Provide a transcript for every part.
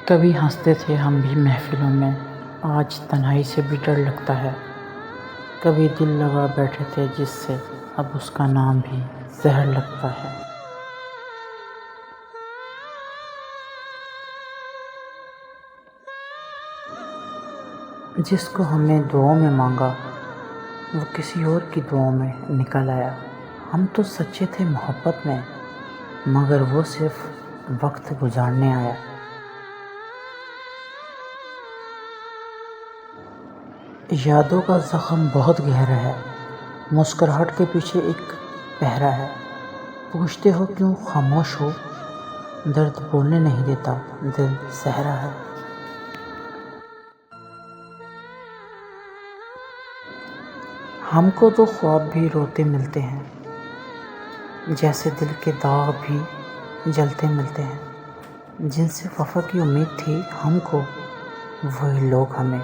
کبھی ہنستے تھے ہم بھی محفلوں میں، آج تنہائی سے بھی ڈر لگتا ہے۔ کبھی دل لگا بیٹھے تھے جس سے، اب اس کا نام بھی زہر لگتا ہے۔ جس کو ہم نے دعاؤں میں مانگا، وہ کسی اور کی دعاؤں میں نکل آیا۔ ہم تو سچے تھے محبت میں، مگر وہ صرف وقت گزارنے آیا۔ یادوں کا زخم بہت گہرا ہے، مسکراہٹ کے پیچھے ایک پہرا ہے۔ پوچھتے ہو کیوں خاموش ہو، درد بولنے نہیں دیتا، دل صحرا ہے۔ ہم کو تو خواب بھی روتے ملتے ہیں، جیسے دل کے داغ بھی جلتے ملتے ہیں۔ جن سے وفا کی امید تھی ہم کو، وہی لوگ ہمیں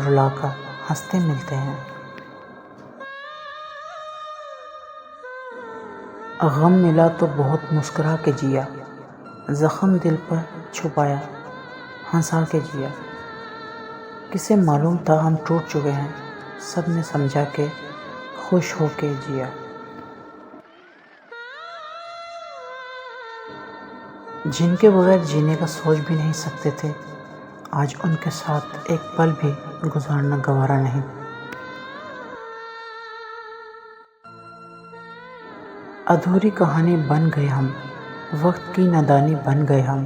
رلا کر ہنستے ملتے ہیں۔ غم ملا تو بہت مسکرا کے جیا، زخم دل پر چھپایا ہنسا کے جیا۔ کسے معلوم تھا ہم ٹوٹ چکے ہیں، سب نے سمجھا کہ خوش ہو کے جیا۔ جن کے بغیر جینے کا سوچ بھی نہیں سکتے تھے، آج ان کے ساتھ ایک پل بھی گزارنا گوارا نہیں۔ ادھوری کہانی بن گئے ہم، وقت کی نادانی بن گئے ہم۔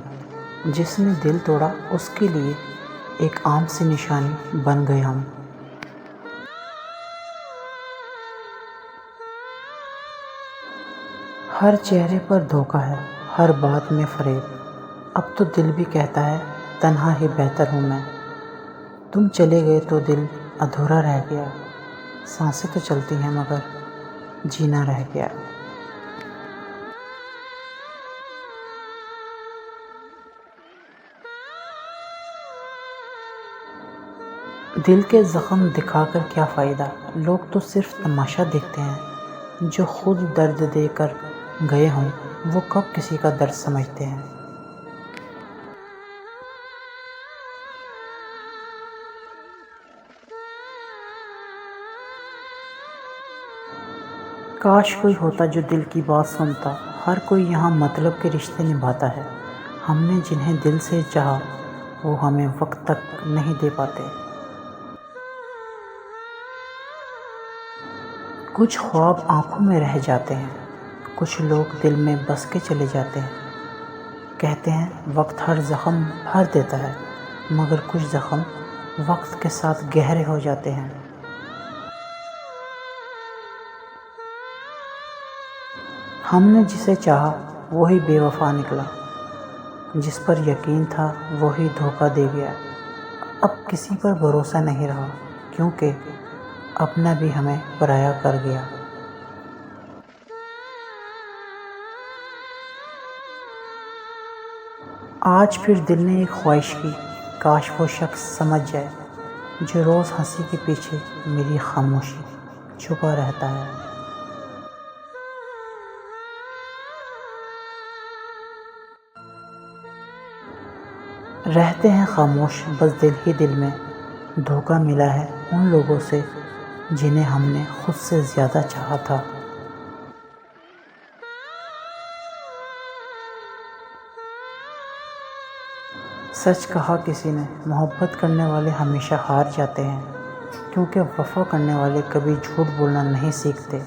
جس نے دل توڑا اس کے لیے ایک عام سی نشانی بن گئے ہم۔ ہر چہرے پر دھوکہ ہے، ہر بات میں فریب۔ اب تو دل بھی کہتا ہے تنہا ہی بہتر ہوں میں۔ تم چلے گئے تو دل ادھورا رہ گیا، سانسیں تو چلتی ہیں مگر جینا رہ گیا۔ دل کے زخم دکھا کر کیا فائدہ، لوگ تو صرف تماشا دیکھتے ہیں۔ جو خود درد دے کر گئے ہوں، وہ کب کسی کا درد سمجھتے ہیں۔ کاش کوئی ہوتا جو دل کی بات سنتا، ہر کوئی یہاں مطلب کے رشتے نبھاتا ہے۔ ہم نے جنہیں دل سے چاہا، وہ ہمیں وقت تک نہیں دے پاتے۔ کچھ خواب آنکھوں میں رہ جاتے ہیں، کچھ لوگ دل میں بس کے چلے جاتے ہیں۔ کہتے ہیں وقت ہر زخم بھر دیتا ہے، مگر کچھ زخم وقت کے ساتھ گہرے ہو جاتے ہیں۔ ہم نے جسے چاہا وہی بے وفا نکلا، جس پر یقین تھا وہی دھوکہ دے گیا۔ اب کسی پر بھروسہ نہیں رہا، کیونکہ اپنا بھی ہمیں پرایا کر گیا۔ آج پھر دل نے ایک خواہش کی، کاش وہ شخص سمجھ جائے، جو روز ہنسی کے پیچھے میری خاموشی چھپا رہتا ہے۔ رہتے ہیں خاموش بس دل ہی دل میں، دھوکہ ملا ہے ان لوگوں سے جنہیں ہم نے خود سے زیادہ چاہا تھا۔ سچ کہا کسی نے، محبت کرنے والے ہمیشہ ہار جاتے ہیں، کیونکہ وفا کرنے والے کبھی جھوٹ بولنا نہیں سیکھتے۔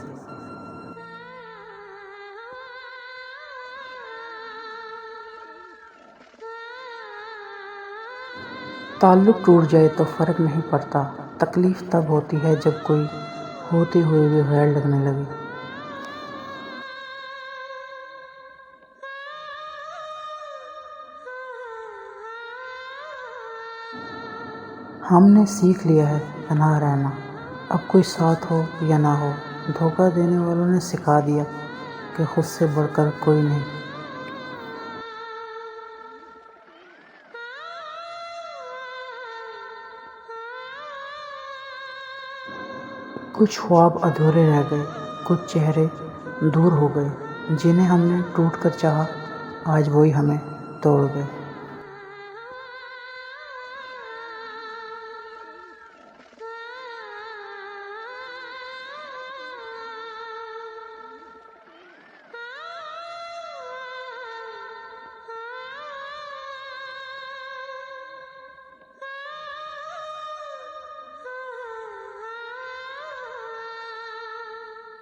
تعلق ٹوٹ جائے تو فرق نہیں پڑتا، تکلیف تب ہوتی ہے جب کوئی ہوتے ہوئے بھی غیر لگنے لگے۔ ہم نے سیکھ لیا ہے تنہا رہنا، اب کوئی ساتھ ہو یا نہ ہو۔ دھوکہ دینے والوں نے سکھا دیا کہ خود سے بڑھ کر کوئی نہیں۔ کچھ خواب ادھورے رہ گئے، کچھ چہرے دور ہو گئے، جنہیں ہم نے ٹوٹ کر چاہا، آج وہی ہمیں توڑ گئے۔